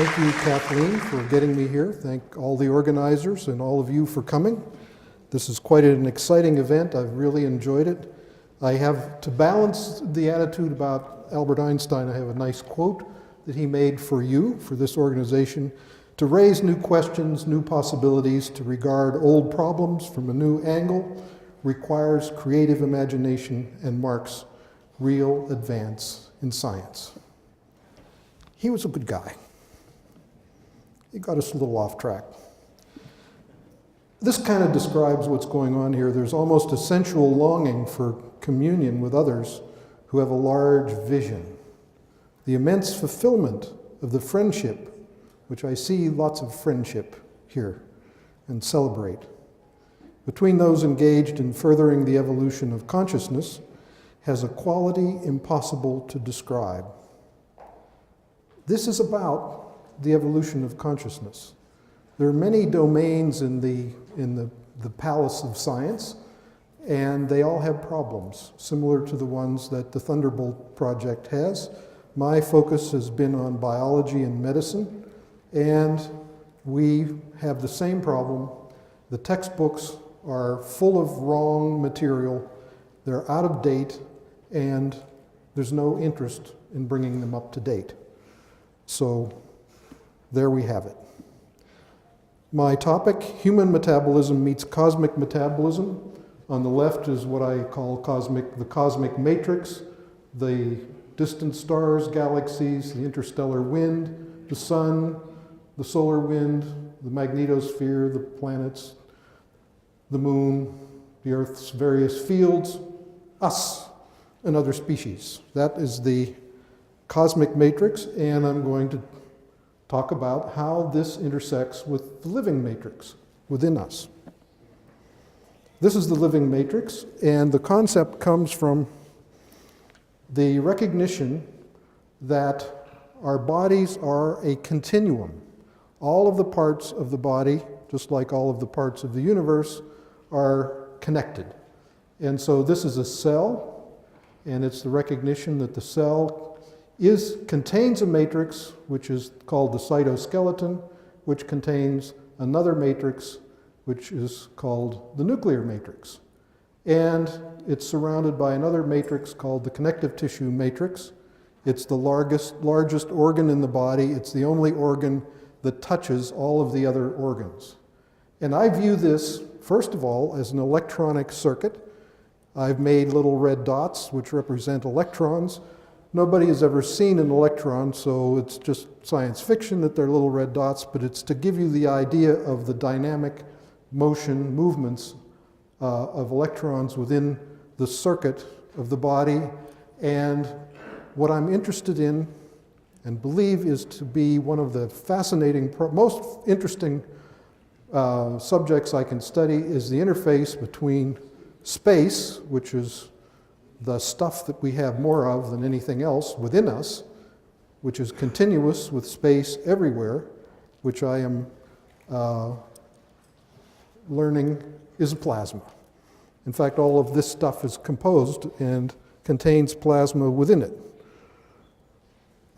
Thank you, Kathleen, for getting me here. Thank all the organizers and all of you for coming. This is quite an exciting event. I've really enjoyed it. I have, to balance the attitude about Albert Einstein, I have a nice quote that he made for you, for this organization, to raise new questions, new possibilities, to regard old problems from a new angle requires creative imagination and marks real advance in science. He was a good guy. He got us a little off track. This kind of describes what's going on here. There's almost a sensual longing for communion with others who have a large vision. The immense fulfillment of the friendship, which I see lots of friendship here and celebrate, between those engaged in furthering the evolution of consciousness has a quality impossible to describe. This is about the evolution of consciousness. There are many domains in the palace of science, and they all have problems, similar to the ones that the Thunderbolt Project has. My focus has been on biology and medicine, and we have the same problem. The textbooks are full of wrong material, they're out of date, and there's no interest in bringing them up to date. So there we have it. My topic, human metabolism meets cosmic metabolism. On the left is what I call the cosmic matrix, the distant stars, galaxies, the interstellar wind, the sun, the solar wind, the magnetosphere, the planets, the moon, the Earth's various fields, us, and other species. That is the cosmic matrix, and I'm going to talk about how this intersects with the living matrix within us. This is the living matrix, and the concept comes from the recognition that our bodies are a continuum. All of the parts of the body, just like all of the parts of the universe, are connected. And so this is a cell, and it's the recognition that the cell contains a matrix, which is called the cytoskeleton, which contains another matrix, which is called the nuclear matrix. And it's surrounded by another matrix called the connective tissue matrix. It's the largest organ in the body. It's the only organ that touches all of the other organs. And I view this, first of all, as an electronic circuit. I've made little red dots, which represent electrons. Nobody has ever seen an electron, so it's just science fiction that they're little red dots, but it's to give you the idea of the dynamic motion, movements of electrons within the circuit of the body. And what I'm interested in and believe is to be one of the fascinating, most interesting subjects I can study is the interface between space, which is the stuff that we have more of than anything else within us, which is continuous with space everywhere, which I am learning is a plasma. In fact, all of this stuff is composed and contains plasma within it.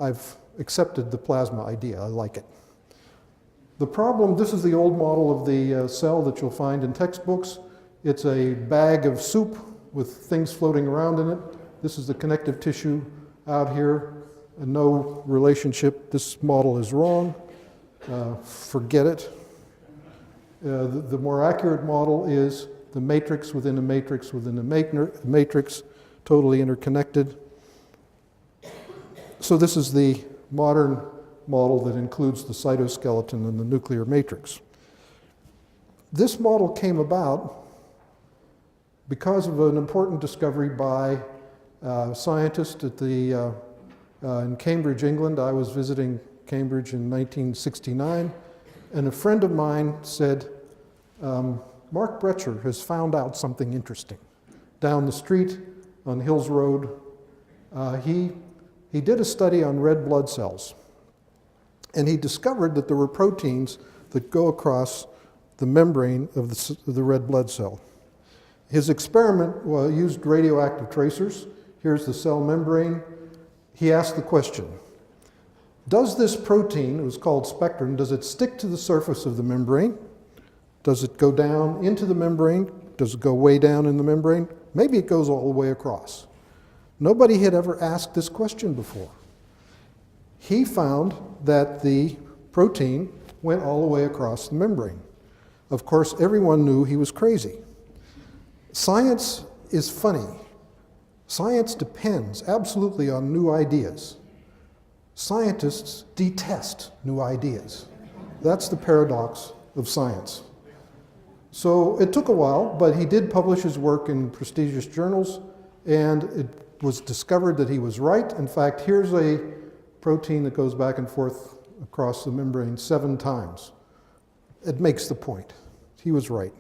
I've accepted the plasma idea. I like it. The problem, this is the old model of the cell that you'll find in textbooks. It's a bag of soup with things floating around in it. This is the connective tissue out here. No relationship. This model is wrong. Forget it. The more accurate model is the matrix within a matrix within a matrix, totally interconnected. So this is the modern model that includes the cytoskeleton and the nuclear matrix. This model came about because of an important discovery by a scientist at in Cambridge, England. I was visiting Cambridge in 1969, and a friend of mine said, Mark Brecher has found out something interesting. Down the street on Hills Road, he did a study on red blood cells, and he discovered that there were proteins that go across the membrane of the red blood cell. His experiment used radioactive tracers. Here's the cell membrane. He asked the question, Does this protein, it was called spectrin, does it stick to the surface of the membrane? Does it go down into the membrane? Does it go way down in the membrane? Maybe it goes all the way across. Nobody had ever asked this question before. He found that the protein went all the way across the membrane. Of course, everyone knew he was crazy. Science is funny. Science depends absolutely on new ideas. Scientists detest new ideas. That's the paradox of science. So it took a while, but he did publish his work in prestigious journals, and it was discovered that he was right. In fact, here's a protein that goes back and forth across the membrane 7 times. It makes the point. He was right.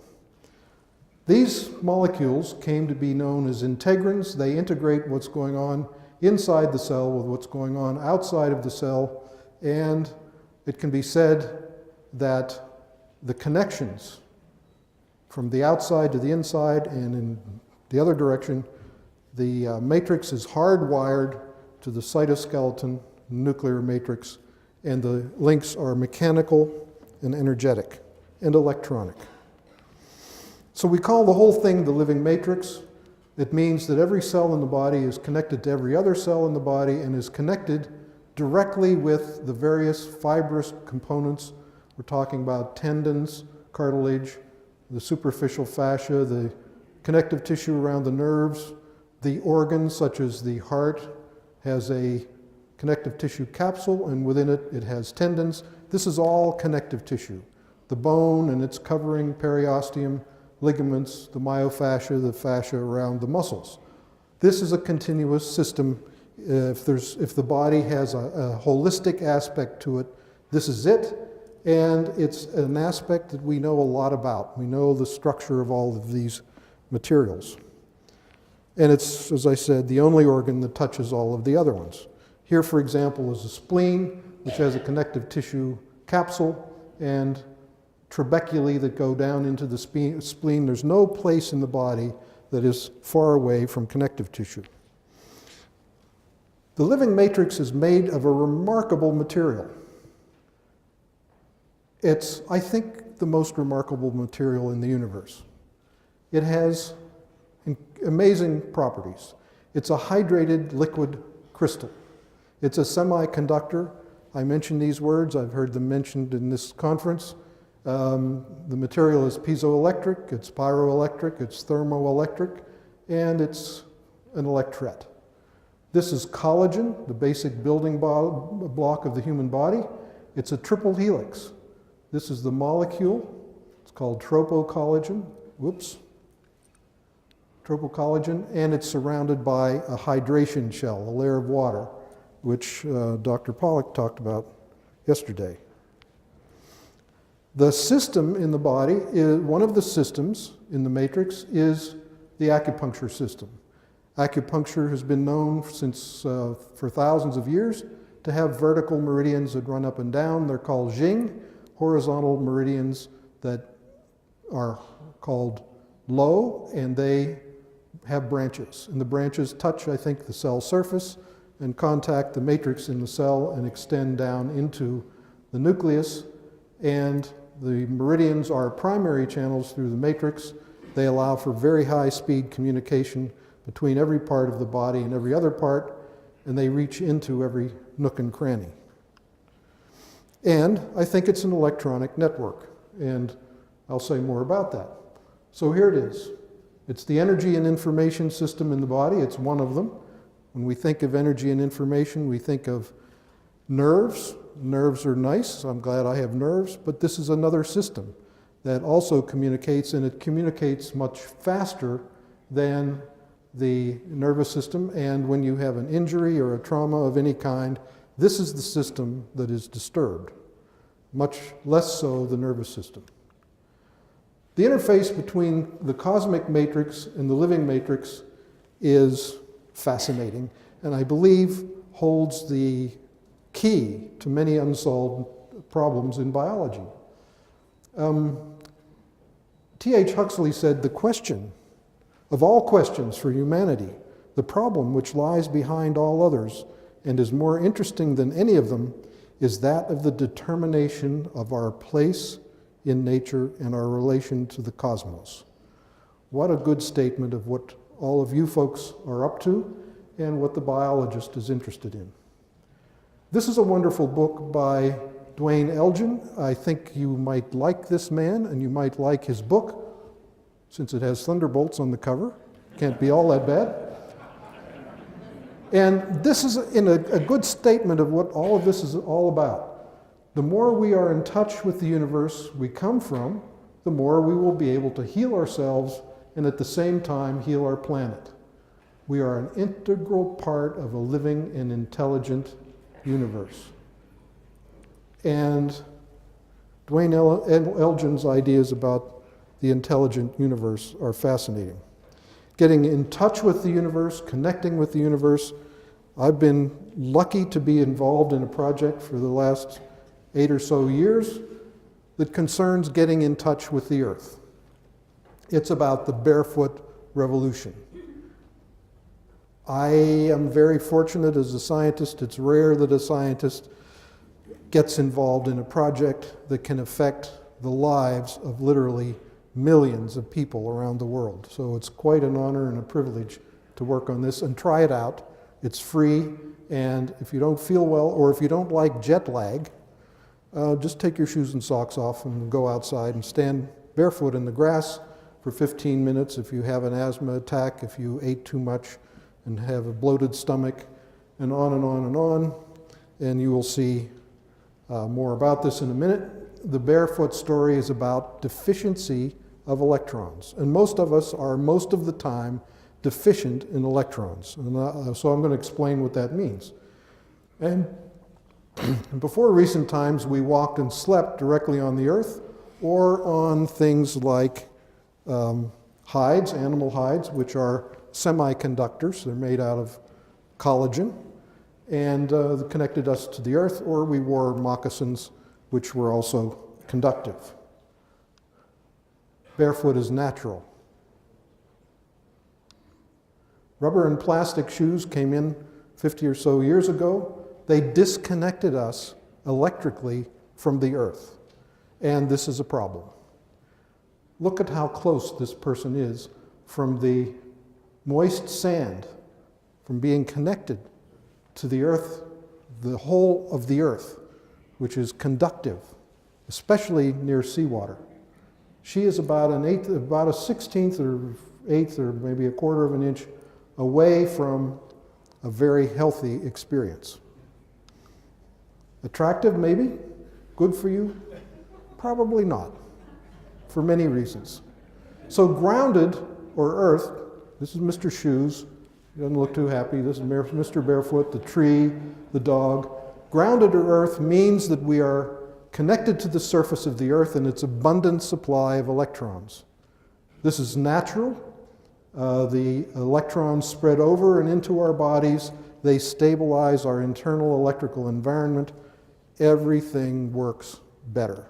These molecules came to be known as integrins. They integrate what's going on inside the cell with what's going on outside of the cell, and it can be said that the connections from the outside to the inside and in the other direction, the matrix is hardwired to the cytoskeleton nuclear matrix, and the links are mechanical and energetic and electronic. So we call the whole thing the living matrix. It means that every cell in the body is connected to every other cell in the body and is connected directly with the various fibrous components. We're talking about tendons, cartilage, the superficial fascia, the connective tissue around the nerves, the organs such as the heart has a connective tissue capsule, and within it, it has tendons. This is all connective tissue. The bone and its covering, periosteum, ligaments, the myofascia, the fascia around the muscles. This is a continuous system. If the body has a holistic aspect to it, this is it, and it's an aspect that we know a lot about. We know the structure of all of these materials. And it's, as I said, the only organ that touches all of the other ones. Here, for example, is a spleen, which has a connective tissue capsule, and trabeculae that go down into the spleen. There's no place in the body that is far away from connective tissue. The living matrix is made of a remarkable material. It's, I think, the most remarkable material in the universe. It has amazing properties. It's a hydrated liquid crystal. It's a semiconductor. I mentioned these words. I've heard them mentioned in this conference. The material is piezoelectric, it's pyroelectric, it's thermoelectric, and it's an electret. This is collagen, the basic building block of the human body. It's a triple helix. This is the molecule. It's called tropocollagen. Tropocollagen, and it's surrounded by a hydration shell, a layer of water, which Dr. Pollack talked about yesterday. The system in the body, one of the systems in the matrix is the acupuncture system. Acupuncture has been known for thousands of years to have vertical meridians that run up and down. They're called Jing, horizontal meridians that are called Lo, and they have branches. And the branches touch, I think, the cell surface and contact the matrix in the cell and extend down into the nucleus. And the meridians are primary channels through the matrix. They allow for very high speed communication between every part of the body and every other part, and they reach into every nook and cranny. And I think it's an electronic network, and I'll say more about that. So here it is. It's the energy and information system in the body. It's one of them. When we think of energy and information, we think of nerves. Nerves are nice. I'm glad I have nerves, but this is another system that also communicates, and it communicates much faster than the nervous system. And when you have an injury or a trauma of any kind, this is the system that is disturbed, much less so the nervous system. The interface between the cosmic matrix and the living matrix is fascinating, and I believe holds the key to many unsolved problems in biology. T.H. Huxley said, "The question of all questions for humanity, the problem which lies behind all others, and is more interesting than any of them, is that of the determination of our place in nature and our relation to the cosmos. What a good statement of what all of you folks are up to and what the biologist is interested in. This is a wonderful book by Dwayne Elgin. I think you might like this man and you might like his book, since it has thunderbolts on the cover. Can't be all that bad. And this is a good statement of what all of this is all about. The more we are in touch with the universe we come from, the more we will be able to heal ourselves and at the same time heal our planet. We are an integral part of a living and intelligent universe. And Dwayne Elgin's ideas about the intelligent universe are fascinating. Getting in touch with the universe, connecting with the universe. I've been lucky to be involved in a project for the last 8 or so years that concerns getting in touch with the earth. It's about the barefoot revolution. I am very fortunate as a scientist. It's rare that a scientist gets involved in a project that can affect the lives of literally millions of people around the world. So it's quite an honor and a privilege to work on this, and try it out. It's free, and if you don't feel well or if you don't like jet lag, just take your shoes and socks off and go outside and stand barefoot in the grass for 15 minutes if you have an asthma attack, if you ate too much and have a bloated stomach, and on and on and on. And you will see more about this in a minute. The barefoot story is about deficiency of electrons. And most of us are, most of the time, deficient in electrons. And so I'm going to explain what that means. And before recent times, we walked and slept directly on the earth or on things like hides, animal hides, which are semiconductors. They're made out of collagen and connected us to the earth, or we wore moccasins, which were also conductive. Barefoot is natural. Rubber and plastic shoes came in 50 or so years ago. They disconnected us electrically from the earth, and this is a problem. Look at how close this person is from the moist sand, from being connected to the earth, the whole of the earth, which is conductive, especially near seawater. She is about a 16th or 1/8 or maybe 1/4 of an inch away from a very healthy experience. Attractive, maybe? Good for you? Probably not, for many reasons. So grounded, or earth, this is Mr. Shoes. He doesn't look too happy. This is Mr. Barefoot, the tree, the dog. Grounded or earth means that we are connected to the surface of the earth and its abundant supply of electrons. This is natural. The electrons spread over and into our bodies. They stabilize our internal electrical environment. Everything works better.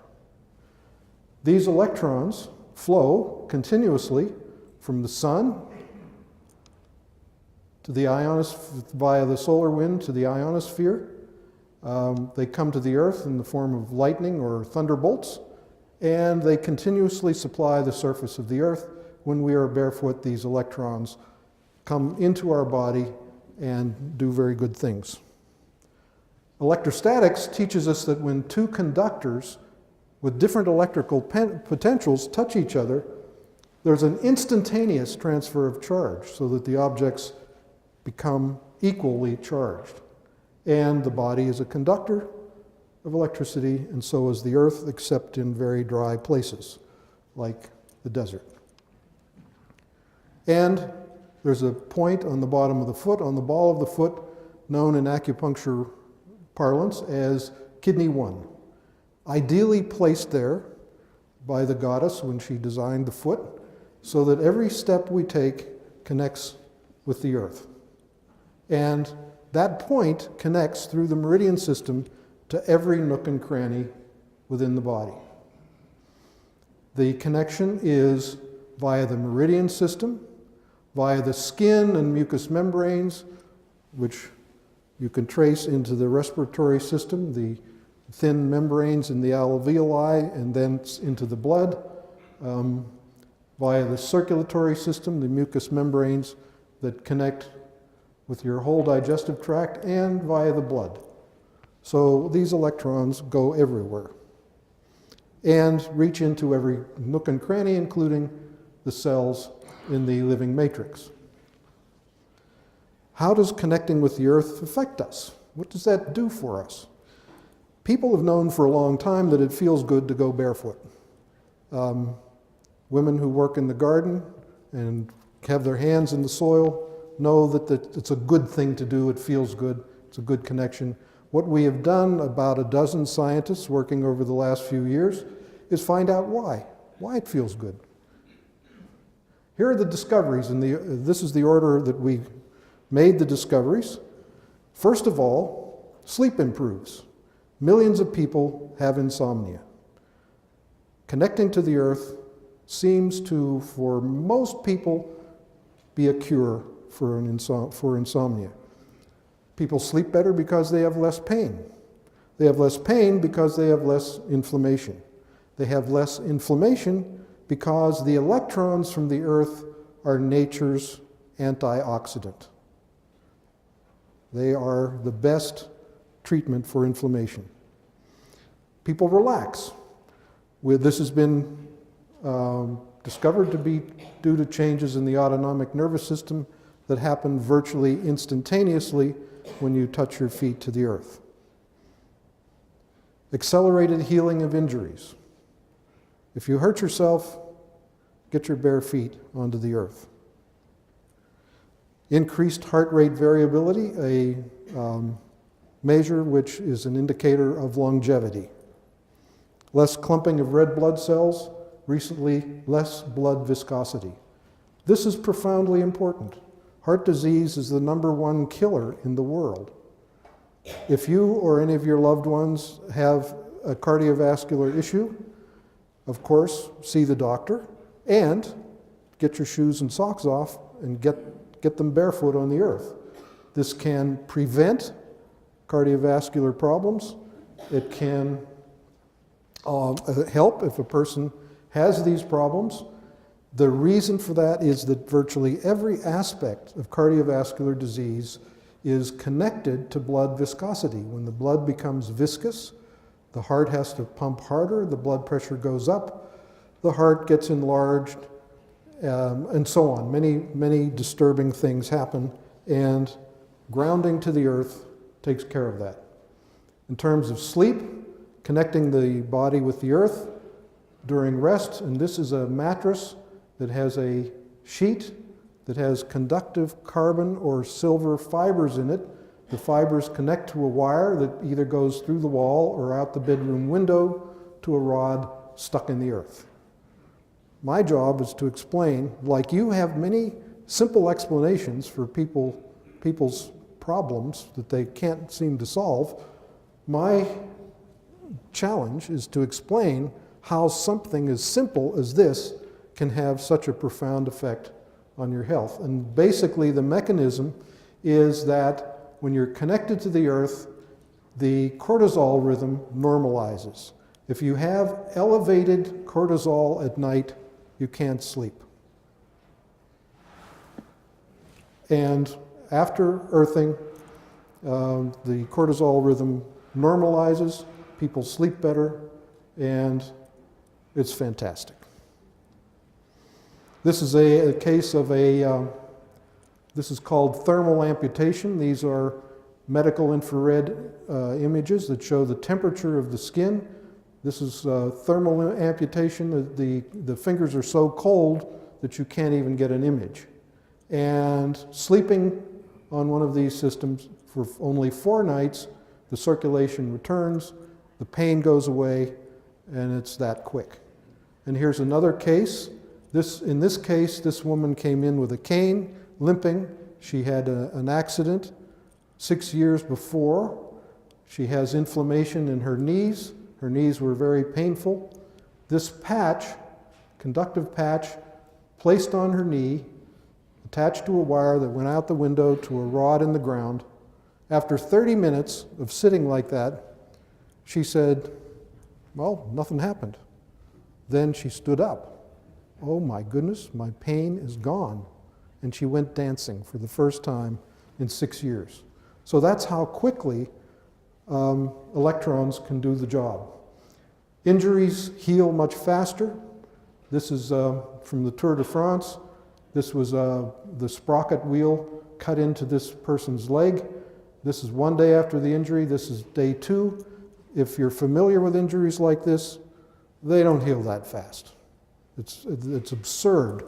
These electrons flow continuously from the sun to the via the solar wind to the ionosphere. They come to the earth in the form of lightning or thunderbolts, and they continuously supply the surface of the earth. When we are barefoot, these electrons come into our body and do very good things. Electrostatics teaches us that when two conductors with different electrical potentials touch each other, there's an instantaneous transfer of charge so that the objects become equally charged. And the body is a conductor of electricity, and so is the earth, except in very dry places, like the desert. And there's a point on the bottom of the foot, on the ball of the foot, known in acupuncture parlance as kidney 1. Ideally placed there by the goddess when she designed the foot, so that every step we take connects with the earth. And that point connects through the meridian system to every nook and cranny within the body. The connection is via the meridian system, via the skin and mucous membranes, which You can trace into the respiratory system the thin membranes in the alveoli and then into the blood. Via the circulatory system, the mucous membranes that connect with your whole digestive tract, and via the blood. So these electrons go everywhere and reach into every nook and cranny, including the cells in the living matrix. How does connecting with the earth affect us? What does that do for us? People have known for a long time that it feels good to go barefoot. Women who work in the garden and have their hands in the soil know that it's a good thing to do. It feels good. It's a good connection. What we have done, about a dozen scientists working over the last few years, is find out why it feels good. Here are the discoveries, and this is the order that we made the discoveries. First of all, sleep improves. Millions of people have insomnia. Connecting to the earth seems to, for most people, be a cure for insomnia. People sleep better because they have less pain. They have less pain because they have less inflammation. They have less inflammation because the electrons from the earth are nature's antioxidant. They are the best treatment for inflammation. People relax. This has been discovered to be due to changes in the autonomic nervous system that happen virtually instantaneously when you touch your feet to the earth. Accelerated healing of injuries. If you hurt yourself, get your bare feet onto the earth. Increased heart rate variability, a measure which is an indicator of longevity. Less clumping of red blood cells, recently less blood viscosity. This is profoundly important. Heart disease is the #1 killer in the world. If you or any of your loved ones have a cardiovascular issue, of course, see the doctor and get your shoes and socks off and get them barefoot on the earth. This can prevent cardiovascular problems. It can help if a person has these problems. The reason for that is that virtually every aspect of cardiovascular disease is connected to blood viscosity. When the blood becomes viscous, the heart has to pump harder, the blood pressure goes up, the heart gets enlarged, and so on. Many disturbing things happen, and grounding to the earth takes care of that. In terms of sleep, connecting the body with the earth during rest, and this is a mattress that has a sheet that has conductive carbon or silver fibers in it. The fibers connect to a wire that either goes through the wall or out the bedroom window to a rod stuck in the earth. My job is to explain, like you have many simple explanations for people's problems that they can't seem to solve, my challenge is to explain how something as simple as this can have such a profound effect on your health. And basically the mechanism is that when you're connected to the earth, the cortisol rhythm normalizes. If you have elevated cortisol at night, you can't sleep. And after earthing, the cortisol rhythm normalizes, people sleep better, and it's fantastic. This is a case of this is called thermal amputation. These are medical infrared images that show the temperature of the skin. This is thermal amputation. The fingers are so cold that you can't even get an image. And sleeping on one of these systems for only 4 nights, the circulation returns, the pain goes away, and it's that quick. And here's another case. In this case, this woman came in with a cane, limping. She had an accident 6 years before. She has inflammation in her knees. Her knees were very painful. This patch, conductive patch, placed on her knee, attached to a wire that went out the window to a rod in the ground. After 30 minutes of sitting like that, she said, well, nothing happened. Then she stood up. Oh my goodness, my pain is gone. And she went dancing for the first time in 6 years. So that's how quickly electrons can do the job. Injuries heal much faster. This is from the Tour de France. This was the sprocket wheel cut into this person's leg. This is 1 day after the injury. This is day 2. If you're familiar with injuries like this, they don't heal that fast. It's absurd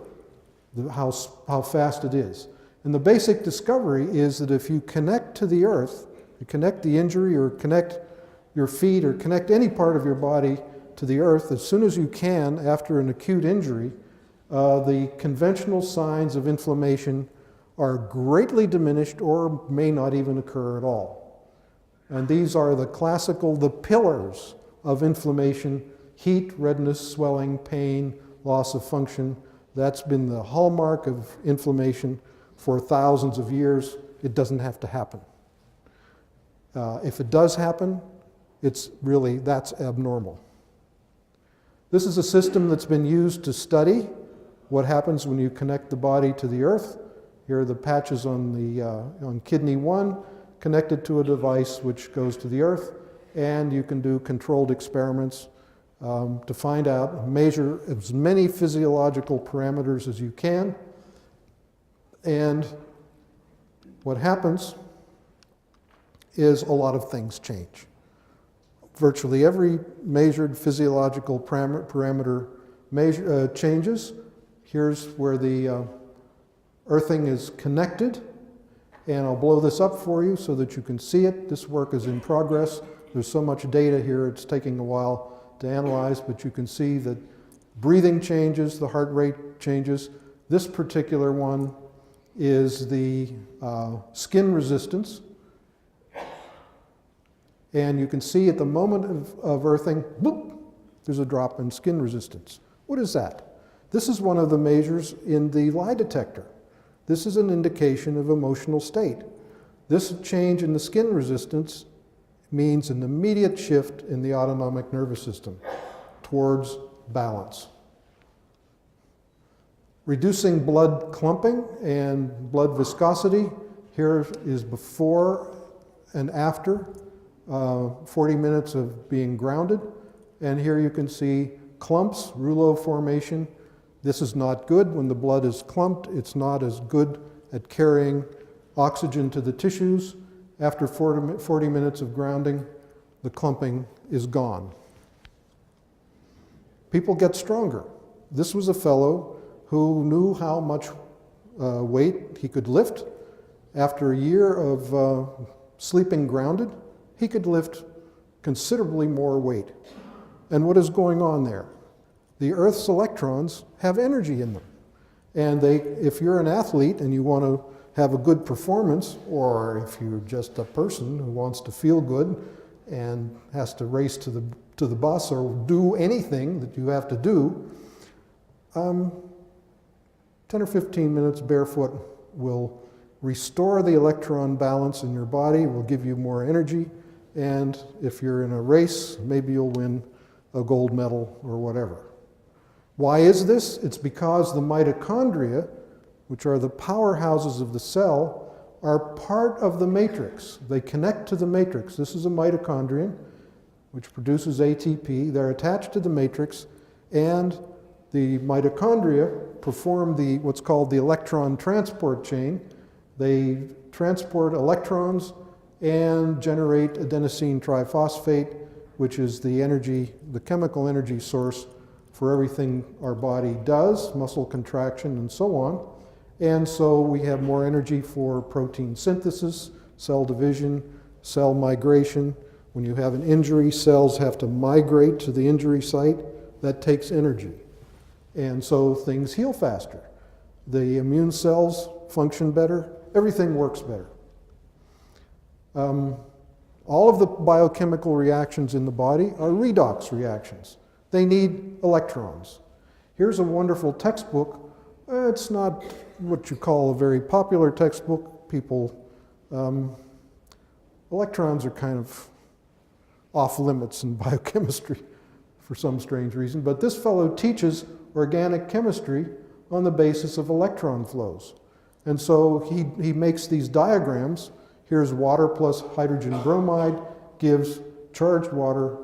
how fast it is. And the basic discovery is that if you connect to the earth, you connect the injury or connect your feet or connect any part of your body to the earth as soon as you can after an acute injury, the conventional signs of inflammation are greatly diminished or may not even occur at all. And these are the pillars of inflammation: heat, redness, swelling, pain, loss of function. That's been the hallmark of inflammation for thousands of years. It doesn't have to happen. If it does happen, that's abnormal. This is a system that's been used to study what happens when you connect the body to the earth. Here are the patches on kidney 1 connected to a device which goes to the earth, and you can do controlled experiments to find out, measure as many physiological parameters as you can. And what happens is a lot of things change. Virtually every measured physiological parameter changes. Here's where the earthing is connected, and I'll blow this up for you so that you can see it. This work is in progress. There's so much data here, it's taking a while to analyze, but you can see that breathing changes, the heart rate changes. This particular one is the skin resistance. And you can see at the moment of earthing, boop, there's a drop in skin resistance. What is that? This is one of the measures in the lie detector. This is an indication of emotional state. This change in the skin resistance means an immediate shift in the autonomic nervous system towards balance. Reducing blood clumping and blood viscosity. Here is before and after 40 minutes of being grounded. And here you can see clumps, rouleau formation. This is not good. When the blood is clumped, it's not as good at carrying oxygen to the tissues. After 40 minutes of grounding, the clumping is gone. People get stronger. This was a fellow who knew how much weight he could lift. After a year of sleeping grounded, he could lift considerably more weight. And what is going on there? The Earth's electrons have energy in them. And if you're an athlete and you want to have a good performance, or if you're just a person who wants to feel good and has to race to the bus or do anything that you have to do, 10 or 15 minutes barefoot will restore the electron balance in your body, will give you more energy, and if you're in a race, maybe you'll win a gold medal or whatever. Why is this? It's because the mitochondria, which are the powerhouses of the cell, are part of the matrix. They connect to the matrix. This is a mitochondrion, which produces ATP. They're attached to the matrix, and the mitochondria perform what's called the electron transport chain. They transport electrons and generate adenosine triphosphate, which is the chemical energy source for everything our body does, muscle contraction and so on. And so we have more energy for protein synthesis, cell division, cell migration. When you have an injury, cells have to migrate to the injury site. That takes energy. And so things heal faster. The immune cells function better. Everything works better. All of the biochemical reactions in the body are redox reactions. They need electrons. Here's a wonderful textbook. It's not what you call a very popular textbook. People electrons are kind of off limits in biochemistry for some strange reason, but this fellow teaches organic chemistry on the basis of electron flows. And so he makes these diagrams. Here's water plus hydrogen bromide gives charged water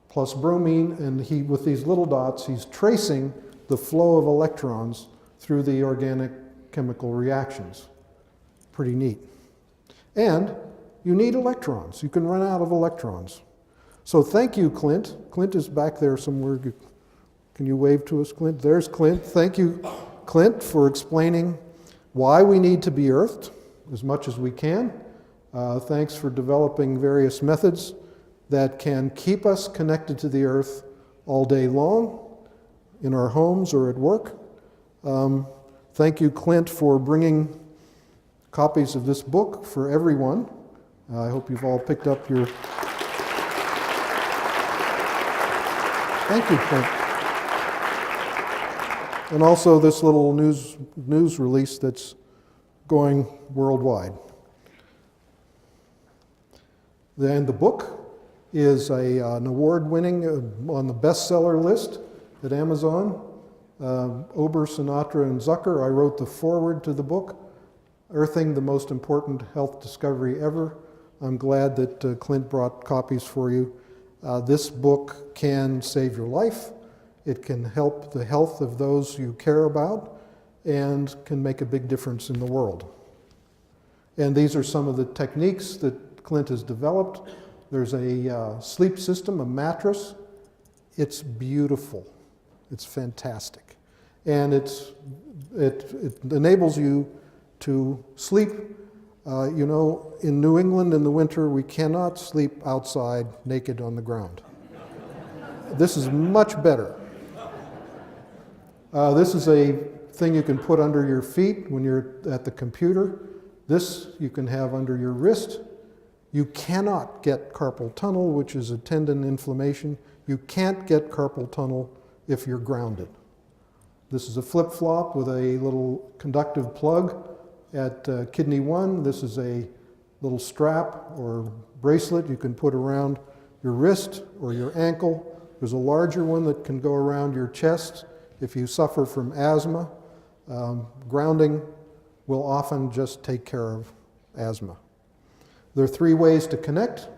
plus bromine, and with these little dots, he's tracing the flow of electrons through the organic chemical reactions. Pretty neat. And you need electrons. You can run out of electrons. So thank you, Clint. Clint is back there somewhere. Can you wave to us, Clint? There's Clint. Thank you, Clint, for explaining why we need to be earthed as much as we can. Thanks for developing various methods that can keep us connected to the earth all day long in our homes or at work. Thank you, Clint, for bringing copies of this book for everyone. I hope you've all picked up your... Thank you, Clint. And also this little news release that's going worldwide. And the book is an award-winning, on the bestseller list at Amazon. Ober, Sinatra, and Zucker. I wrote the foreword to the book, Earthing the Most Important Health Discovery Ever. I'm glad that Clint brought copies for you. This book can save your life. It can help the health of those you care about and can make a big difference in the world. And these are some of the techniques that Clint has developed. There's a sleep system, a mattress. It's beautiful. It's fantastic. And it enables you to sleep. You know, in New England in the winter, we cannot sleep outside naked on the ground. This is much better. This is a thing you can put under your feet when you're at the computer. This you can have under your wrist. You cannot get carpal tunnel, which is a tendon inflammation. You can't get carpal tunnel if you're grounded. This is a flip-flop with a little conductive plug at kidney 1. This is a little strap or bracelet you can put around your wrist or your ankle. There's a larger one that can go around your chest if you suffer from asthma. Grounding will often just take care of asthma. There are 3 ways to connect.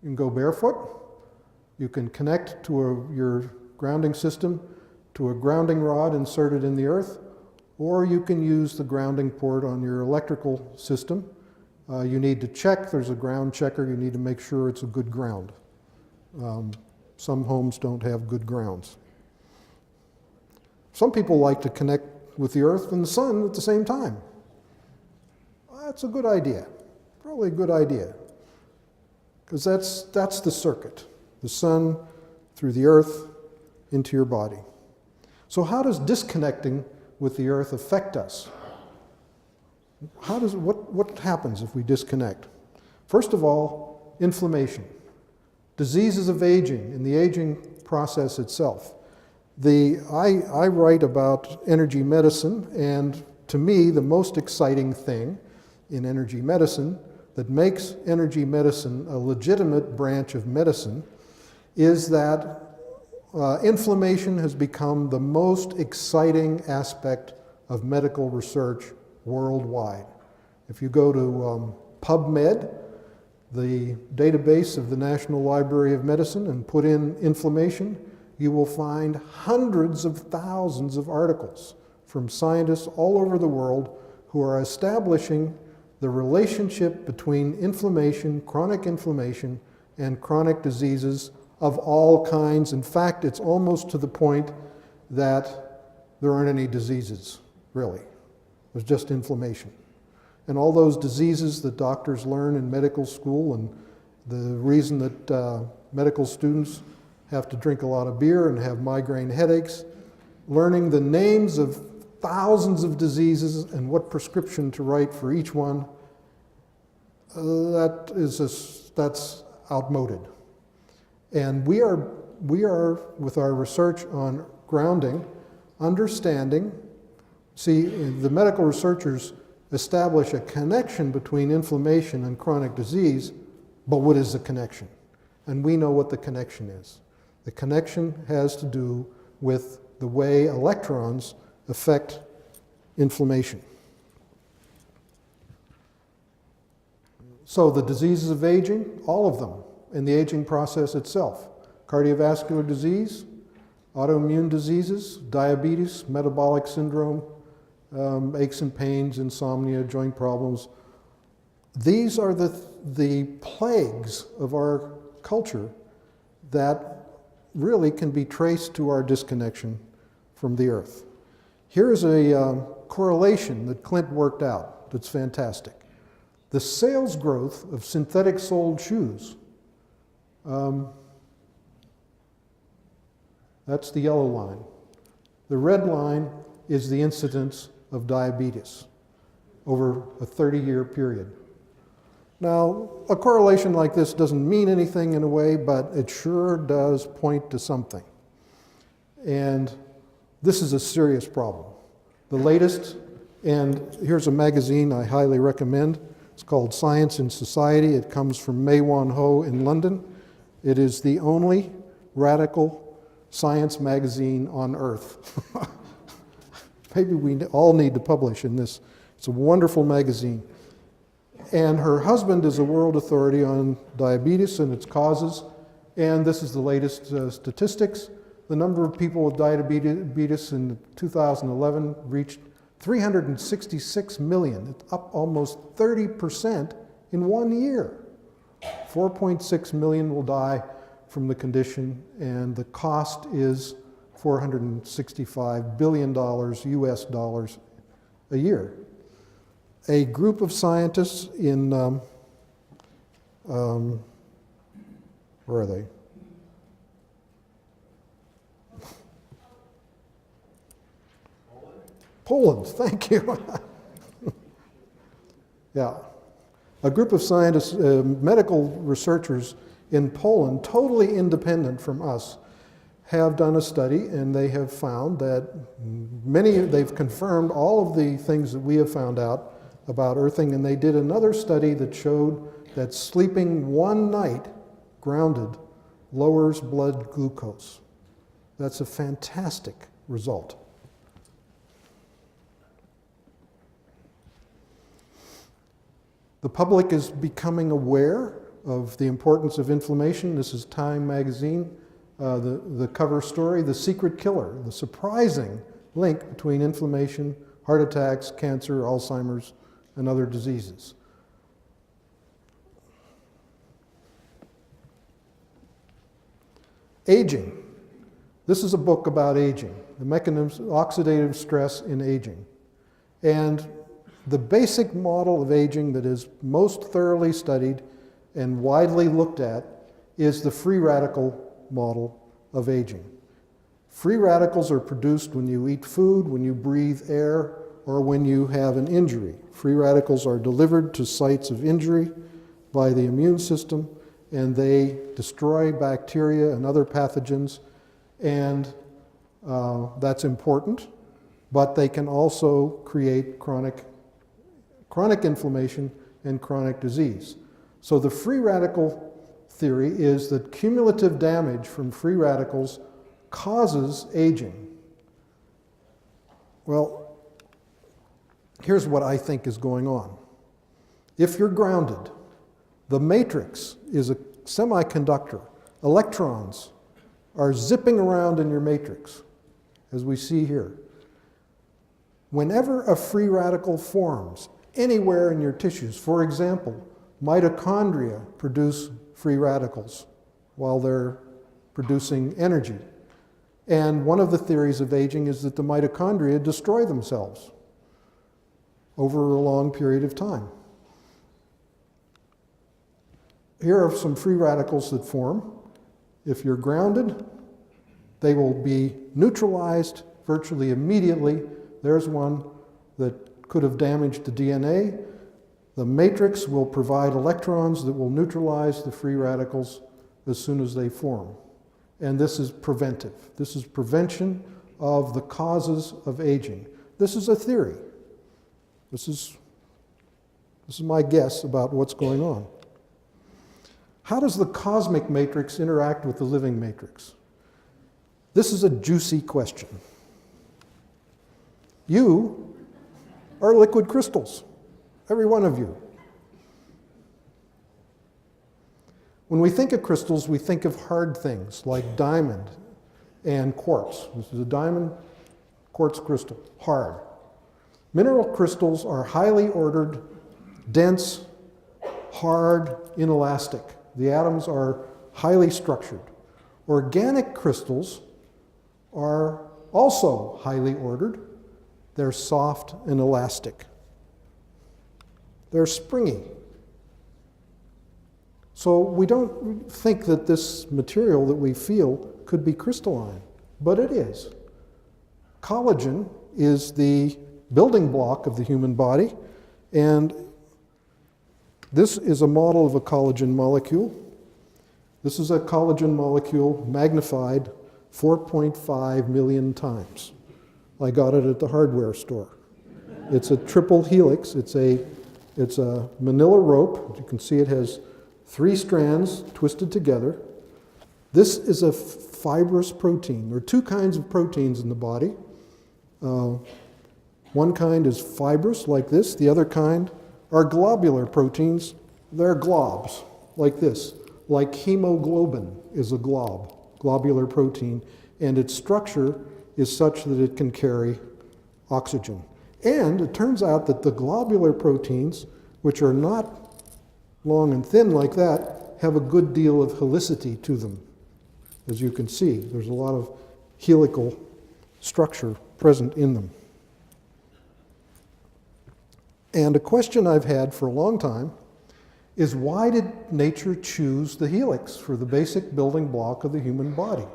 You can go barefoot. You can connect to your grounding system to a grounding rod inserted in the earth, or you can use the grounding port on your electrical system. You need to check. There's a ground checker. You need to make sure it's a good ground. Some homes don't have good grounds. Some people like to connect with the earth and the sun at the same time. That's a good idea. Probably a good idea. Because that's the circuit. The sun through the earth into your body. So how does disconnecting with the earth affect us? What happens if we disconnect? First of all, inflammation. Diseases of aging and the aging process itself. I write about energy medicine, and to me, the most exciting thing in energy medicine that makes energy medicine a legitimate branch of medicine is that inflammation has become the most exciting aspect of medical research worldwide. If you go to PubMed, the database of the National Library of Medicine, and put in inflammation, you will find hundreds of thousands of articles from scientists all over the world who are establishing the relationship between inflammation, chronic inflammation, and chronic diseases of all kinds. In fact, it's almost to the point that there aren't any diseases, really. There's just inflammation. And all those diseases that doctors learn in medical school, and the reason that medical students have to drink a lot of beer and have migraine headaches, learning the names of thousands of diseases and what prescription to write for each one, that's outmoded. And we are, with our research on grounding, understanding. See, the medical researchers establish a connection between inflammation and chronic disease, but what is the connection? And we know what the connection is. The connection has to do with the way electrons affect inflammation. So the diseases of aging, all of them, and the aging process itself. Cardiovascular disease, autoimmune diseases, diabetes, metabolic syndrome, aches and pains, insomnia, joint problems. These are the plagues of our culture that really can be traced to our disconnection from the earth. Here's a correlation that Clint worked out that's fantastic. The sales growth of synthetic soled shoes, that's the yellow line. The red line is the incidence of diabetes over a 30-year period. Now, a correlation like this doesn't mean anything in a way, but it sure does point to something. And this is a serious problem. The latest, and here's a magazine I highly recommend. It's called Science and Society. It comes from May Wan Ho in London. It is the only radical science magazine on earth. Maybe we all need to publish in this. It's a wonderful magazine. And her husband is a world authority on diabetes and its causes. And this is the latest statistics. The number of people with diabetes in 2011 reached 366 million. It's up almost 30% in 1 year. 4.6 million will die from the condition, and the cost is $465 billion US dollars a year. A group of scientists in, where are they? Poland, thank you. Yeah. A group of scientists, medical researchers in Poland, totally independent from us, have done a study, and they have found that they've confirmed all of the things that we have found out about earthing, and they did another study that showed that sleeping one night grounded lowers blood glucose. That's a fantastic result. The public is becoming aware of the importance of inflammation. This is Time magazine, the cover story, The Secret Killer, the surprising link between inflammation, heart attacks, cancer, Alzheimer's, and other diseases. Aging. This is a book about aging, the mechanisms of oxidative stress in aging. And the basic model of aging that is most thoroughly studied and widely looked at is the free radical model of aging. Free radicals are produced when you eat food, when you breathe air, or when you have an injury. Free radicals are delivered to sites of injury by the immune system, and they destroy bacteria and other pathogens, and that's important, but they can also create chronic inflammation and chronic disease. So the free radical theory is that cumulative damage from free radicals causes aging. Well, here's what I think is going on. If you're grounded, the matrix is a semiconductor. Electrons are zipping around in your matrix, as we see here. Whenever a free radical forms anywhere in your tissues, for example, mitochondria produce free radicals while they're producing energy. And one of the theories of aging is that the mitochondria destroy themselves over a long period of time. Here are some free radicals that form. If you're grounded, they will be neutralized virtually immediately. There's one that could have damaged the DNA. The matrix will provide electrons that will neutralize the free radicals as soon as they form. And this is preventive. This is prevention of the causes of aging. This is a theory. This is This is my guess about what's going on. How does the cosmic matrix interact with the living matrix? This is a juicy question. You are liquid crystals, every one of you. When we think of crystals, we think of hard things like diamond and quartz. This is a diamond quartz crystal, hard. Mineral crystals are highly ordered, dense, hard, inelastic. The atoms are highly structured. Organic crystals are also highly ordered. They're soft and elastic. They're springy. So we don't think that this material that we feel could be crystalline, but it is. Collagen is the building block of the human body, and this is a model of a collagen molecule. This is a collagen molecule magnified 4.5 million times. I got it at the hardware store. It's a triple helix. It's a manila rope. You can see it has 3 strands twisted together. This is a fibrous protein. There are 2 kinds of proteins in the body. One kind is fibrous, like this. The other kind are globular proteins. They're globs, like this. Like hemoglobin is a globular protein, and its structure is such that it can carry oxygen. And it turns out that the globular proteins, which are not long and thin like that, have a good deal of helicity to them. As you can see, there's a lot of helical structure present in them. And a question I've had for a long time is, why did nature choose the helix for the basic building block of the human body?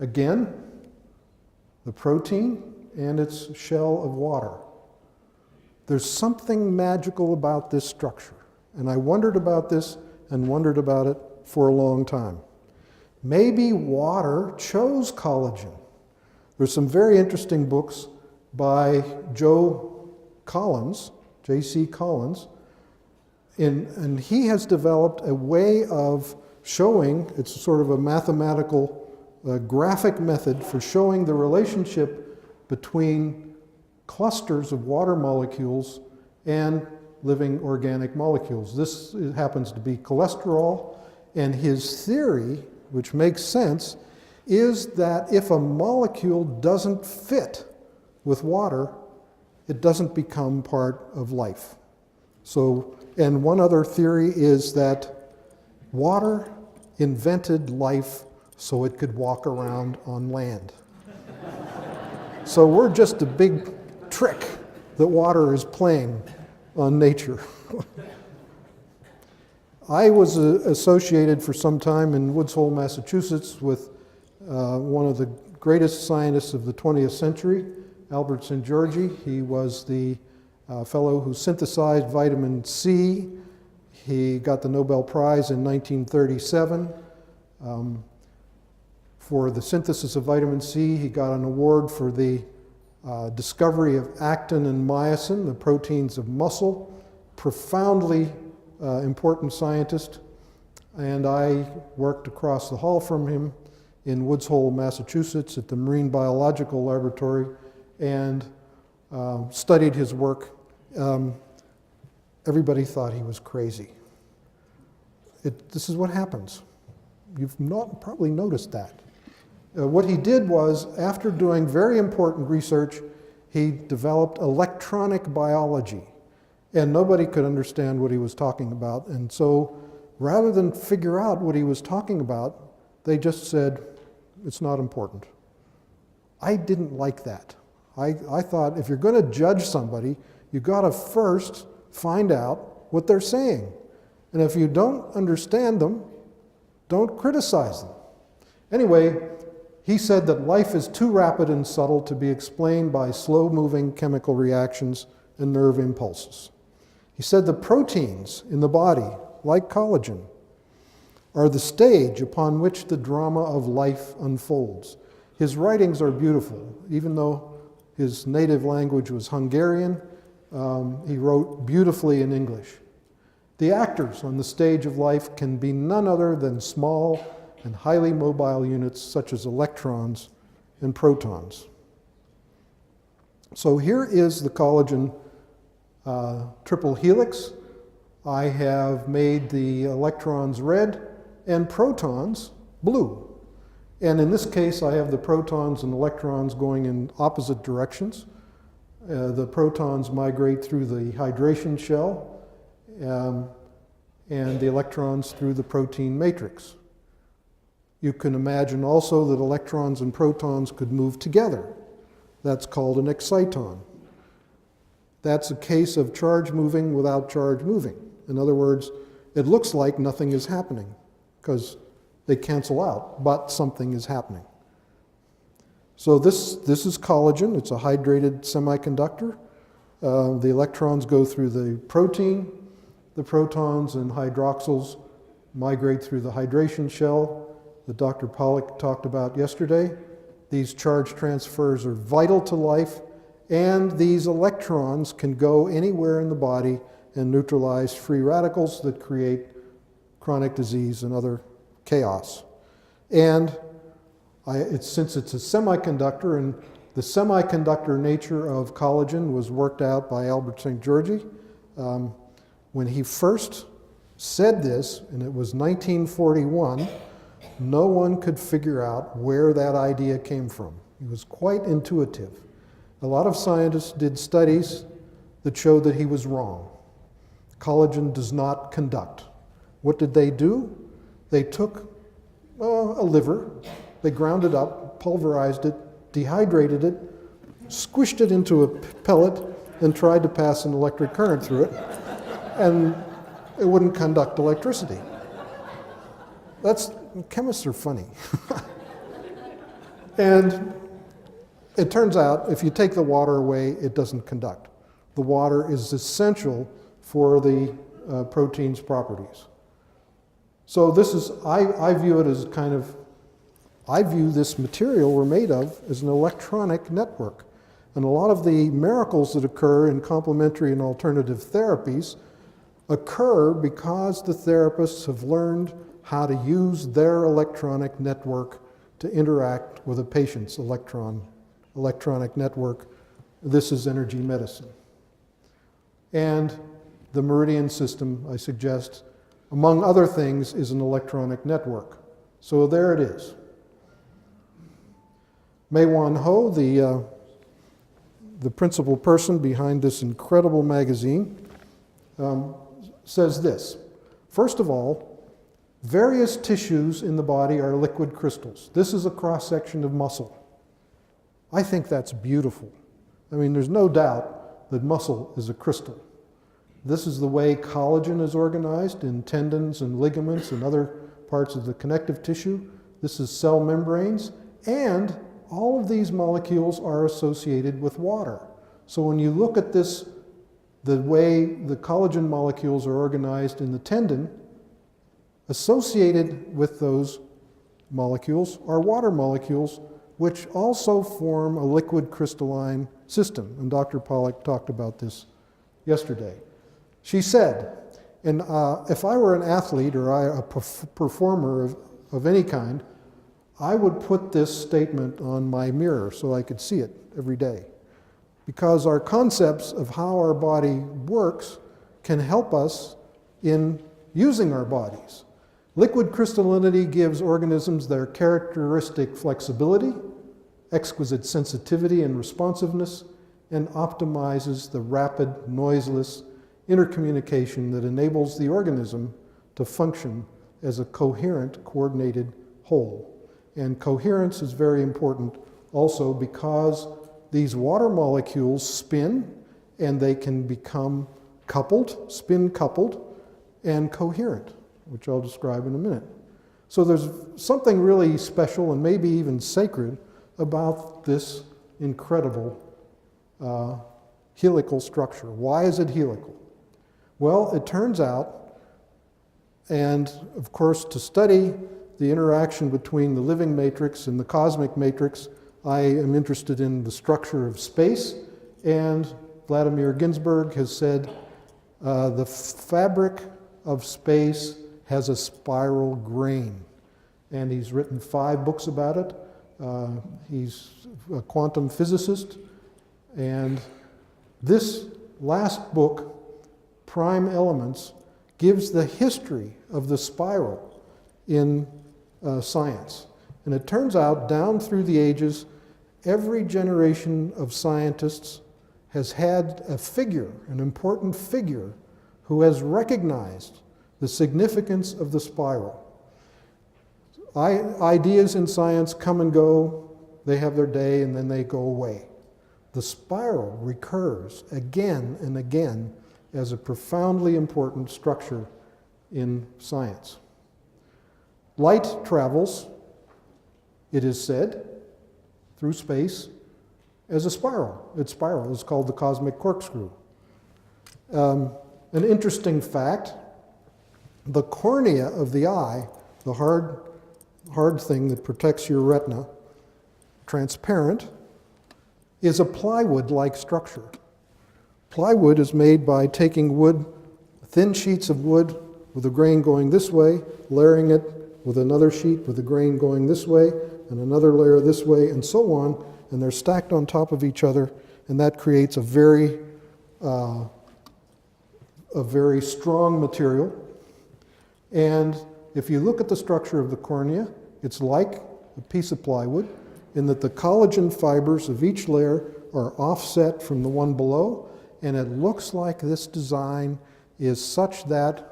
Again, the protein and its shell of water. There's something magical about this structure. And I wondered about this and wondered about it for a long time. Maybe water chose collagen. There's some very interesting books by J.C. Collins, and he has developed a way of showing, it's sort of a mathematical graphic method for showing the relationship between clusters of water molecules and living organic molecules. This happens to be cholesterol, and his theory, which makes sense, is that if a molecule doesn't fit with water, it doesn't become part of life. So, and one other theory is that water invented life so it could walk around on land. So we're just a big trick that water is playing on nature. I was associated for some time in Woods Hole, Massachusetts with one of the greatest scientists of the 20th century, Albert Szent-Györgyi. He was the fellow who synthesized vitamin C. He got the Nobel Prize in 1937 for the synthesis of vitamin C. He got an award for the discovery of actin and myosin, the proteins of muscle. Profoundly important scientist. And I worked across the hall from him in Woods Hole, Massachusetts at the Marine Biological Laboratory and studied his work. Everybody thought he was crazy. This is what happens. You've probably noticed that. What he did was, after doing very important research, he developed electronic biology. And nobody could understand what he was talking about. And so rather than figure out what he was talking about, they just said, it's not important. I didn't like that. I thought, if you're going to judge somebody, you've got to first find out what they're saying. And if you don't understand them, don't criticize them. Anyway, he said that life is too rapid and subtle to be explained by slow-moving chemical reactions and nerve impulses. He said the proteins in the body, like collagen, are the stage upon which the drama of life unfolds. His writings are beautiful. Even though his native language was Hungarian, He wrote beautifully in English. The actors on the stage of life can be none other than small and highly mobile units such as electrons and protons. So here is the collagen triple helix. I have made the electrons red and protons blue. And in this case, I have the protons and electrons going in opposite directions. The protons migrate through the hydration shell, and the electrons through the protein matrix. You can imagine also that electrons and protons could move together. That's called an exciton. That's a case of charge moving without charge moving. In other words, it looks like nothing is happening because they cancel out, but something is happening. So this is collagen. It's a hydrated semiconductor. The electrons go through the protein. The protons and hydroxyls migrate through the hydration shell that Dr. Pollack talked about yesterday. These charge transfers are vital to life, and these electrons can go anywhere in the body and neutralize free radicals that create chronic disease and other chaos. And since it's a semiconductor, and the semiconductor nature of collagen was worked out by Albert St. Georgi. When he first said this, and it was 1941, no one could figure out where that idea came from. He was quite intuitive. A lot of scientists did studies that showed that he was wrong. Collagen does not conduct. What did they do? They took a liver, they ground it up, pulverized it, dehydrated it, squished it into a pellet, and tried to pass an electric current through it, and it wouldn't conduct electricity. Chemists are funny. And it turns out if you take the water away, it doesn't conduct. The water is essential for the protein's properties. So I view it as I view this material we're made of as an electronic network. And a lot of the miracles that occur in complementary and alternative therapies occur because the therapists have learned how to use their electronic network to interact with a patient's electronic network. This is energy medicine. And the meridian system, I suggest, among other things, is an electronic network. So there it is. Mei-Wan Ho, the principal person behind this incredible magazine, says this. First of all, various tissues in the body are liquid crystals. This is a cross-section of muscle. I think that's beautiful. I mean, there's no doubt that muscle is a crystal. This is the way collagen is organized in tendons and ligaments and other parts of the connective tissue. This is cell membranes, and all of these molecules are associated with water. So when you look at this, the way the collagen molecules are organized in the tendon, associated with those molecules are water molecules, which also form a liquid crystalline system. And Dr. Pollack talked about this yesterday. She said, and if I were an athlete or a performer of any kind, I would put this statement on my mirror so I could see it every day. Because our concepts of how our body works can help us in using our bodies. Liquid crystallinity gives organisms their characteristic flexibility, exquisite sensitivity and responsiveness, and optimizes the rapid, noiseless intercommunication that enables the organism to function as a coherent, coordinated whole. And coherence is very important also because these water molecules spin and they can become coupled, spin coupled, and coherent, which I'll describe in a minute. So there's something really special and maybe even sacred about this incredible helical structure. Why is it helical? Well, it turns out, and of course to study the interaction between the living matrix and the cosmic matrix, I am interested in the structure of space and Vladimir Ginsburg has said, the fabric of space has a spiral grain. And he's written 5 books about it. He's a quantum physicist. And this last book, Prime Elements, gives the history of the spiral in science. And it turns out, down through the ages, every generation of scientists has had a figure, an important figure, who has recognized the significance of the spiral. Ideas in science come and go, they have their day, and then they go away. The spiral recurs again and again as a profoundly important structure in science. Light travels, it is said, through space as a spiral. Its spiral is called the cosmic corkscrew. An interesting fact, the cornea of the eye, the hard thing that protects your retina, transparent, is a plywood-like structure. Plywood is made by taking wood, thin sheets of wood with a grain going this way, layering it with another sheet with a grain going this way, and another layer this way, and so on, and they're stacked on top of each other, and that creates a very strong material. And if you look at the structure of the cornea, it's like a piece of plywood in that the collagen fibers of each layer are offset from the one below, and it looks like this design is such that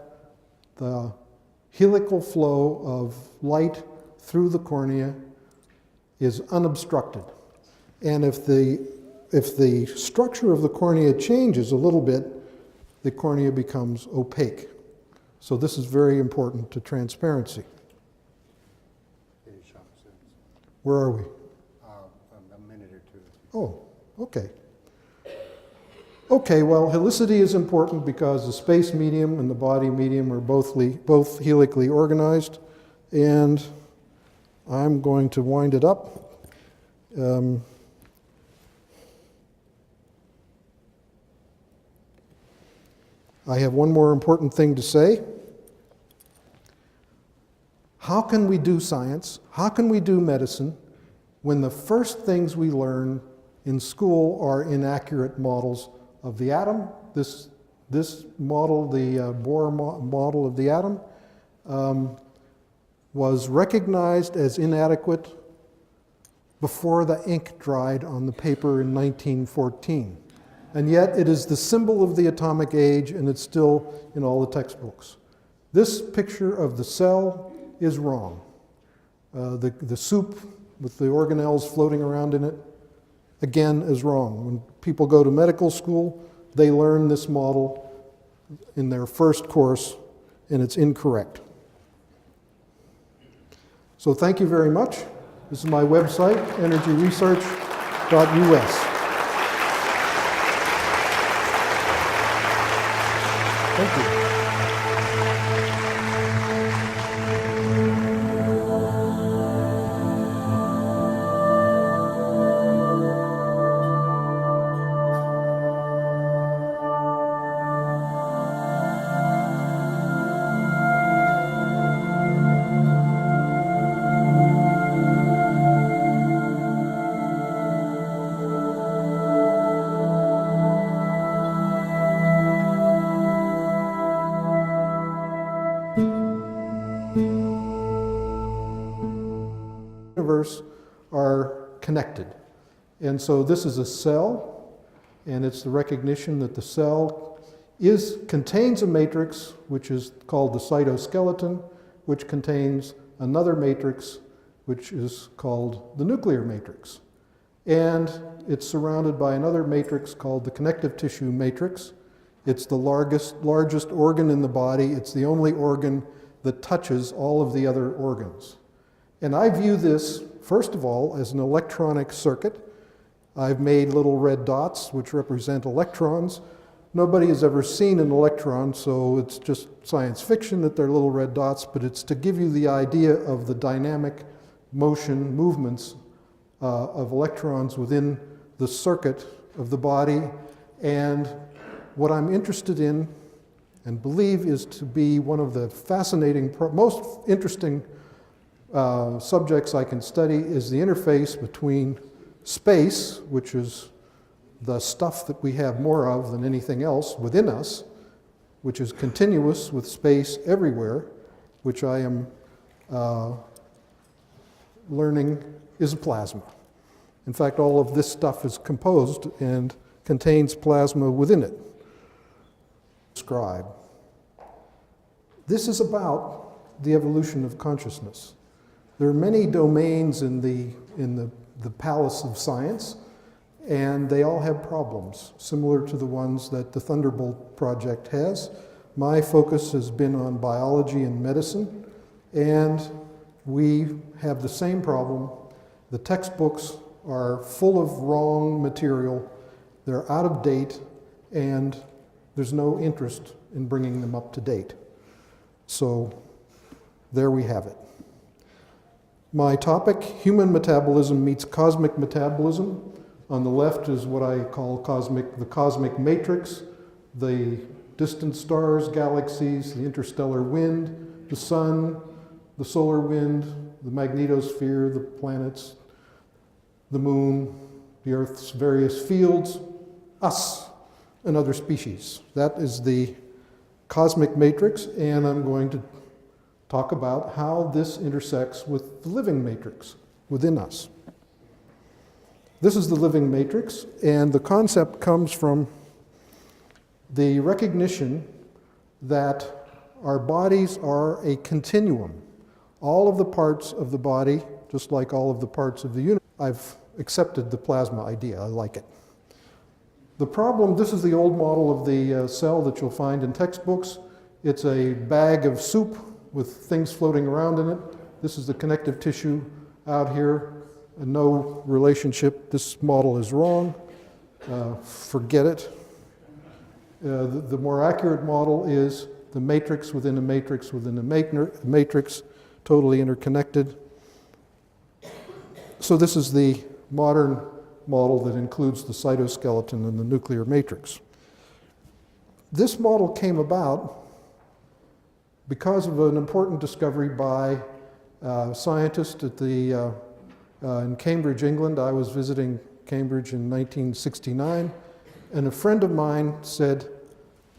the helical flow of light through the cornea is unobstructed. And if the structure of the cornea changes a little bit, the cornea becomes opaque. So this is very important to transparency. Where are we? A minute or two. Oh, okay. Okay, well, helicity is important because the space medium and the body medium are both helically organized, and I'm going to wind it up. I have one more important thing to say. How can we do science? How can we do medicine when the first things we learn in school are inaccurate models of the atom? This model, the Bohr model of the atom, was recognized as inadequate before the ink dried on the paper in 1914. And yet it is the symbol of the atomic age, and it's still in all the textbooks. This picture of the cell is wrong. The soup with the organelles floating around in it, again, is wrong. When people go to medical school, they learn this model in their first course, and it's incorrect. So thank you very much. This is my website, energyresearch.us. Thank you. Universe are connected. And so this is a cell, and it's the recognition that the cell contains a matrix, which is called the cytoskeleton, which contains another matrix, which is called the nuclear matrix. And it's surrounded by another matrix called the connective tissue matrix. It's the largest organ in the body. It's the only organ that touches all of the other organs. And I view this, first of all, as an electronic circuit. I've made little red dots which represent electrons. Nobody has ever seen an electron, so it's just science fiction that they're little red dots, but it's to give you the idea of the dynamic motion, movements of electrons within the circuit of the body. And what I'm interested in and believe is to be one of the fascinating, most interesting subjects I can study is the interface between space, which is the stuff that we have more of than anything else within us, which is continuous with space everywhere, which I am learning is a plasma. In fact, all of this stuff is composed and contains plasma within it. Describe. This is about the evolution of consciousness. There are many domains in the palace of science, and they all have problems, similar to the ones that the Thunderbolt Project has. My focus has been on biology and medicine, and we have the same problem. The textbooks are full of wrong material, they're out of date, and there's no interest in bringing them up to date. So there we have it. My topic, human metabolism meets cosmic metabolism. On the left is what I call the cosmic matrix, the distant stars, galaxies, the interstellar wind, the sun, the solar wind, the magnetosphere, the planets, the moon, the Earth's various fields, us, and other species. That is the cosmic matrix, and I'm going to talk about how this intersects with the living matrix within us. This is the living matrix, and the concept comes from the recognition that our bodies are a continuum. All of the parts of the body, just like all of the parts of the universe. I've accepted the plasma idea, I like it. The problem, this is the old model of the cell that you'll find in textbooks. It's a bag of soup with things floating around in it. This is the connective tissue out here. No relationship. This model is wrong. Forget it. The more accurate model is the matrix within a matrix within a matrix, totally interconnected. So this is the modern model that includes the cytoskeleton and the nuclear matrix. This model came about because of an important discovery by a scientist at in Cambridge, England. I was visiting Cambridge in 1969, and a friend of mine said,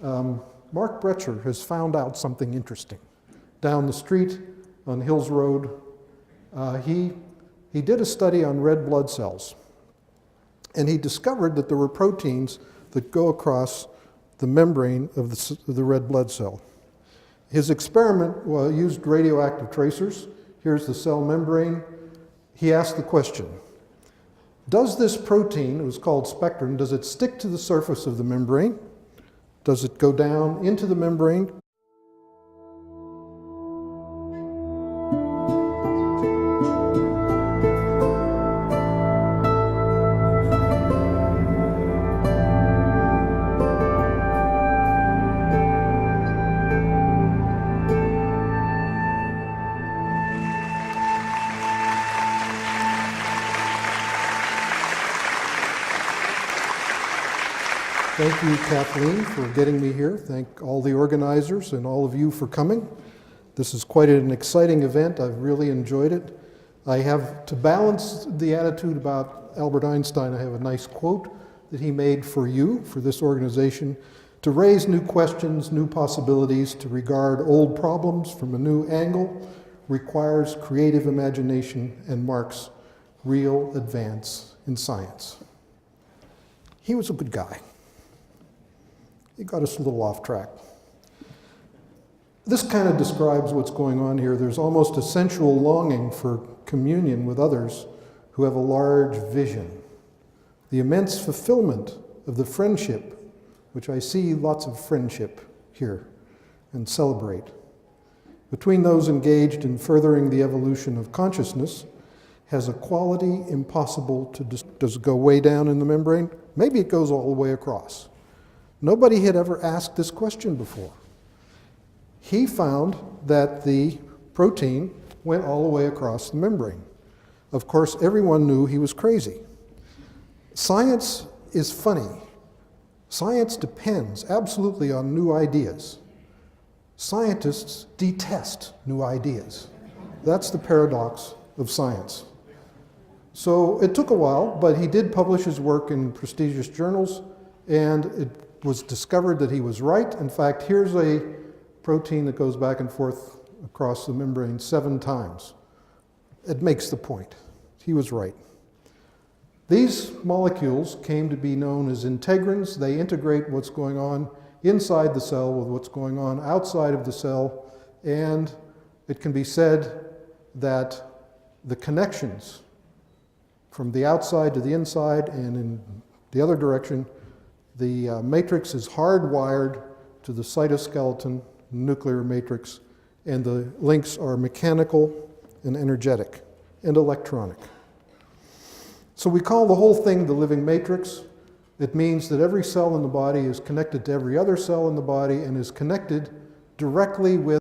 Mark Brecher has found out something interesting. Down the street on Hills Road, he did a study on red blood cells, and he discovered that there were proteins that go across the membrane of the red blood cell. His experiment used radioactive tracers. Here's the cell membrane. He asked the question, does this protein, it was called spectrin, does it stick to the surface of the membrane? Does it go down into the membrane? Thank you, Kathleen, for getting me here. Thank all the organizers and all of you for coming. This is quite an exciting event. I've really enjoyed it. I have, to balance the attitude about Albert Einstein, I have a nice quote that he made for you, for this organization, to raise new questions, new possibilities, to regard old problems from a new angle requires creative imagination and marks real advance in science. He was a good guy. He got us a little off track. This kind of describes what's going on here. There's almost a sensual longing for communion with others who have a large vision. The immense fulfillment of the friendship, which I see lots of friendship here and celebrate, between those engaged in furthering the evolution of consciousness has a quality impossible to does it go way down in the membrane? Maybe it goes all the way across. Nobody had ever asked this question before. He found that the protein went all the way across the membrane. Of course, everyone knew he was crazy. Science is funny. Science depends absolutely on new ideas. Scientists detest new ideas. That's the paradox of science. So it took a while, but he did publish his work in prestigious journals, and it was discovered that he was right. In fact, here's a protein that goes back and forth across the membrane 7 times. It makes the point. He was right. These molecules came to be known as integrins. They integrate what's going on inside the cell with what's going on outside of the cell, and it can be said that the connections from the outside to the inside and in the other direction, the matrix is hardwired to the cytoskeleton nuclear matrix, and the links are mechanical and energetic and electronic. So we call the whole thing the living matrix. It means that every cell in the body is connected to every other cell in the body and is connected directly with